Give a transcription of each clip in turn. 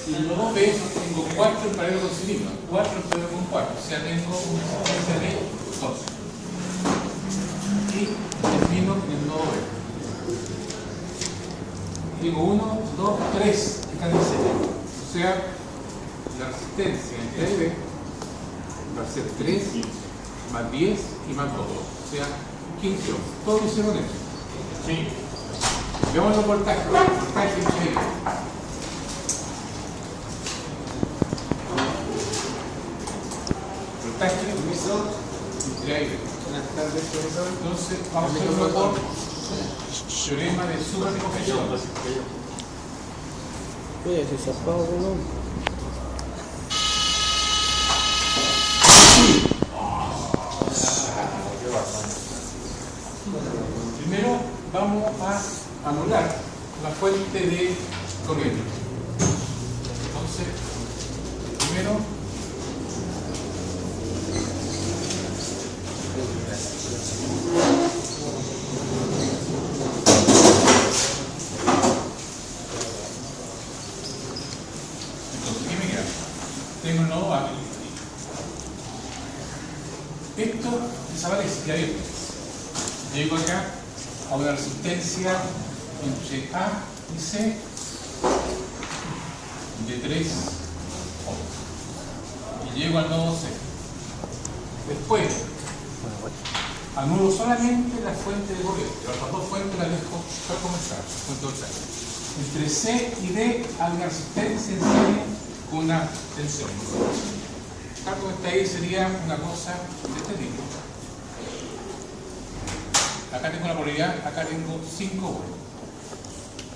Y en nodo B tengo 4 en paralelo con sí misma, 4 en paralelo con 4, o sea, tengo una resistencia de 2. Y termino en el nodo B. Digo 1, 2, 3 que están en serie. O sea, la resistencia entre A y B va a ser 3 más 10 y más 2. O sea, 15 ohms. Todo lo hicieron eso. Sí. Veamos los voltajes. Voltaje entre A y B. Voltaje entre A y B. Entonces, vamos a hacerlo por teorema de superposición. Oye, si se apaga o no. Primero vamos a anular la fuente de corriente. Entonces, primero ¿qué me queda? Tengo el nodo A. Esto desaparece, ya vieron. Llego acá a una resistencia entre A y C de 3 ohms. Y llego al nodo C. Después, anulo solamente la fuente de corriente. Las dos fuentes las dejo para comenzar. Entre C y D hay una resistencia en serie con una tensión. Tal como está ahí sería una cosa de este tipo. Acá tengo la polaridad, acá tengo 5 volts.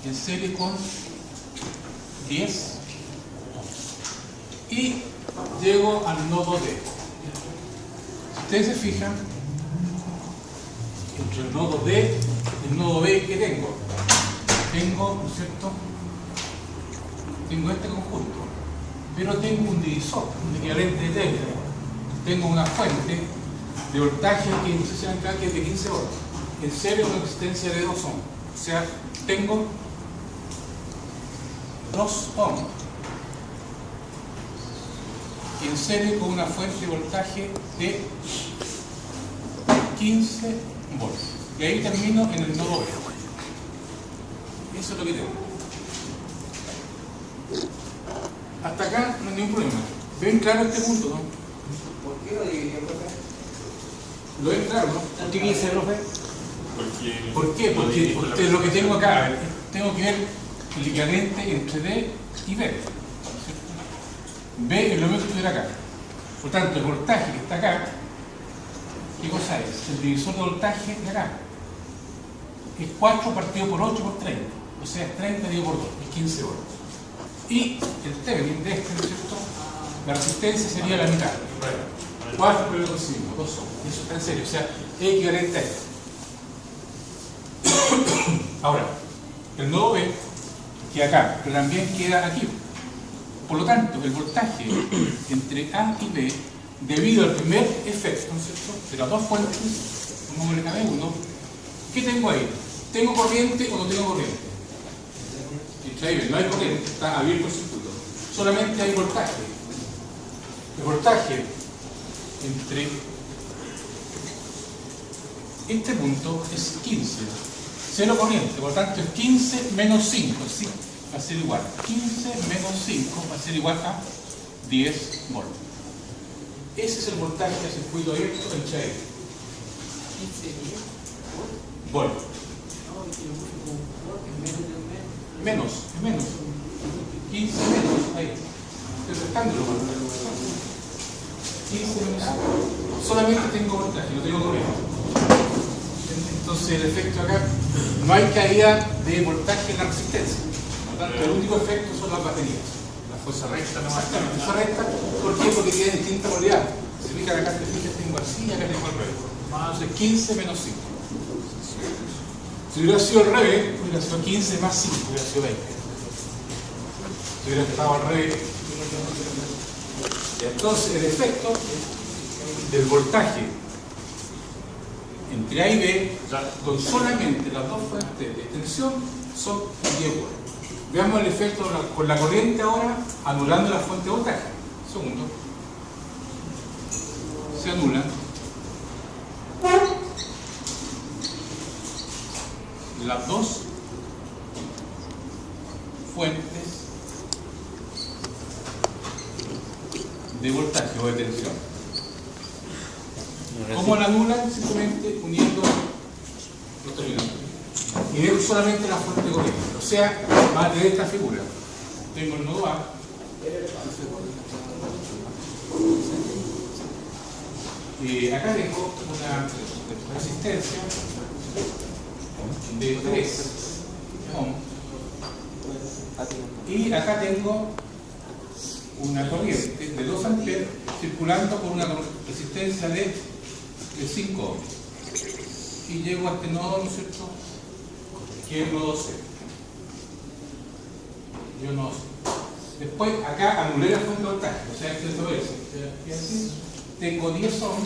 En serie con 10 ohms. Y llego al nodo D. Si ustedes se fijan, entre el nodo D y el nodo B, ¿qué tengo? Tengo, ¿no es cierto? Tengo este conjunto, pero tengo un divisor, un equivalente de término. Tengo una fuente de voltaje que no sé si acá que es de 15 volts. En serie una resistencia de 2 ohms. O sea, tengo 2 ohms. Y en serie con una fuente de voltaje de 15 volts. Y ahí termino en el nodo B. Eso es lo que tengo. Hasta acá no hay ningún problema. ¿Ven claro este punto, no? ¿Por qué lo dividió, profe? ¿Lo ven claro, no? ¿Por qué 15, profe? ¿Por qué? Porque lo que tengo acá, tengo que ver el equivalente entre D y B. B es lo mismo que estuviera acá. Por tanto, el voltaje que está acá, ¿qué cosa es? El divisor de voltaje de acá. Es 4 partido por 8 por 30. O sea, es 30 dividido por 2, es 15 volts. Y el Thevenin de este, ¿no es cierto? La resistencia sería la mitad. 4 por 5, 2 ohms. Y eso está en serio. O sea, es equivalente a esto. Ahora, el nodo B queda acá, pero también queda aquí. Por lo tanto, el voltaje entre A y B, debido al primer efecto, ¿no es cierto?, de las dos fuentes, pongámosle cada uno, ¿qué tengo ahí? ¿Tengo corriente o no tengo corriente? No hay corriente, está abierto el circuito. Solamente hay voltaje. El voltaje entre este punto es 15. Cero corriente, por lo tanto es 15 menos 5, ¿sí? Va a ser igual. 15 menos 5 va a ser igual a 10 volts. Ese es el voltaje del circuito abierto en Chael. Volt. Menos, es menos. 15 menos, ahí. Estoy restándolo. 15 menos 5. Solamente tengo voltaje, no tengo corriente. Entonces el efecto acá, no hay caída de voltaje en la resistencia. Por lo tanto, el único efecto son las baterías. La fuerza recta no va a estar. La fuerza recta, ¿por qué? Porque tiene distinta polaridad. Si fijan acá, tengo así y acá tengo al revés. Entonces 15 menos 5. Si hubiera sido al revés, hubiera sido 15 más 5, hubiera sido 20. Si hubiera estado al revés. Entonces el efecto del voltaje entre A y B, con solamente las dos fuentes de tensión, son 10 volts. Veamos el efecto con la corriente ahora, anulando la fuente de voltaje. Segundo. Se anulan las dos fuentes de voltaje o de tensión. ¿Cómo la anulan? Simplemente uniendo los terminales. Y dejo solamente la fuente de corriente. O sea, va a tener esta figura. Tengo el nodo A. Acá tengo una resistencia de 3 ohm. Y acá tengo una corriente de 2 amperes circulando con una resistencia de 5 ohm. Y llego a este nodo, ¿no es cierto?, que es el nodo C. Yo no sé. Después acá anulé la fuente de voltaje, o sea, esto es así. Tengo 10 ohm.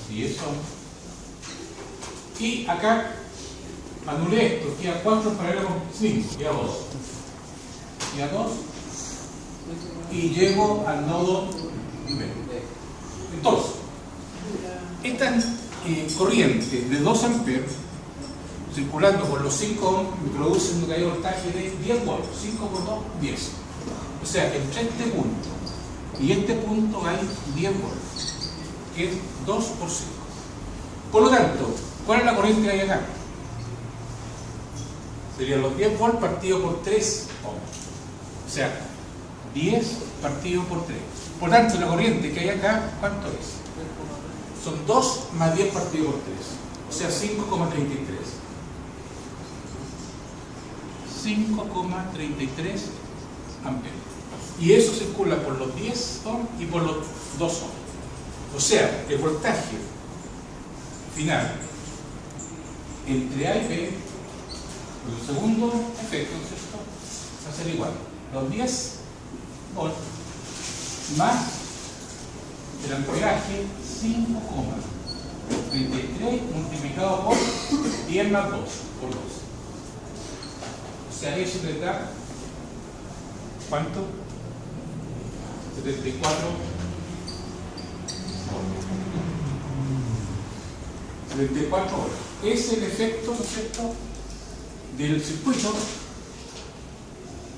10 ohm. Y acá anulé esto, queda 4 en paralelo con 5, queda 2. Queda 2. Y llego al nodo B. Entonces, esta corriente de 2 amperes circulando por los 5 ohm me produce un caído de voltaje de 10 volts. 5 por 2, 10. O sea, entre este punto y este punto hay 10 volts, que es 2 por 5. Por lo tanto, ¿cuál es la corriente que hay acá? Serían los 10 volts partido por 3 ohm. O sea, 10 partido por 3. Por lo tanto, la corriente que hay acá, ¿cuánto es? Son 2 más 10 partido por 3. O sea, 5,33. 5,33 amperes. Y eso circula por los 10 ohm y por los 2 ohm. O sea, el voltaje final entre A y B, el segundo efecto, ¿no es cierto?, va a ser igual. Los 10 volts más el amperaje 5,33 multiplicado por 10 más 2 por 2. O sea, eso le da ¿cuánto? 74 volts. 74 volts. Es el efecto, ¿no es cierto?, del circuito,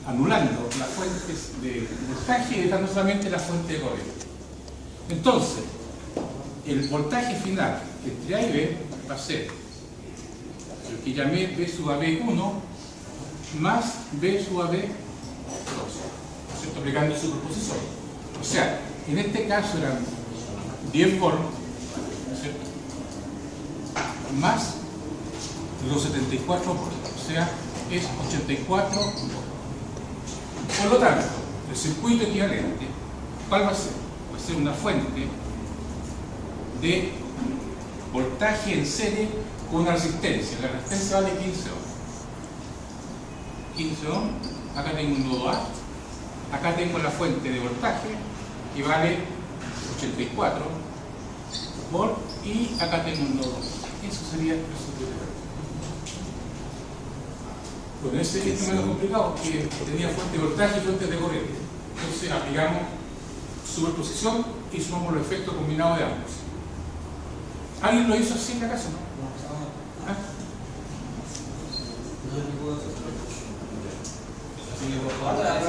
anulando las fuentes de voltaje y dejando solamente la fuente de corriente. Entonces, el voltaje final entre A y B va a ser el que llamé B sub AB1 más B sub AB2, ¿no es cierto?, aplicando superposición. O sea, en este caso eran 10 volts, ¿no es cierto?, más los 74 volts, o sea, es 84 volts. Por lo tanto, el circuito equivalente, ¿cuál va a ser? Va a ser una fuente de voltaje en serie con una resistencia. La resistencia vale 15 ohm. 15 ohm, acá tengo un nodo A, acá tengo la fuente de voltaje que vale 84 volts y acá tengo un nodo A. Eso sería el circuito. Bueno, ese es menos complicado, que tenía fuente de voltaje y fuente de corriente. Entonces aplicamos superposición y sumamos los efectos combinados de ambos. ¿Alguien lo hizo así en la casa? ¿Ah? Ahora,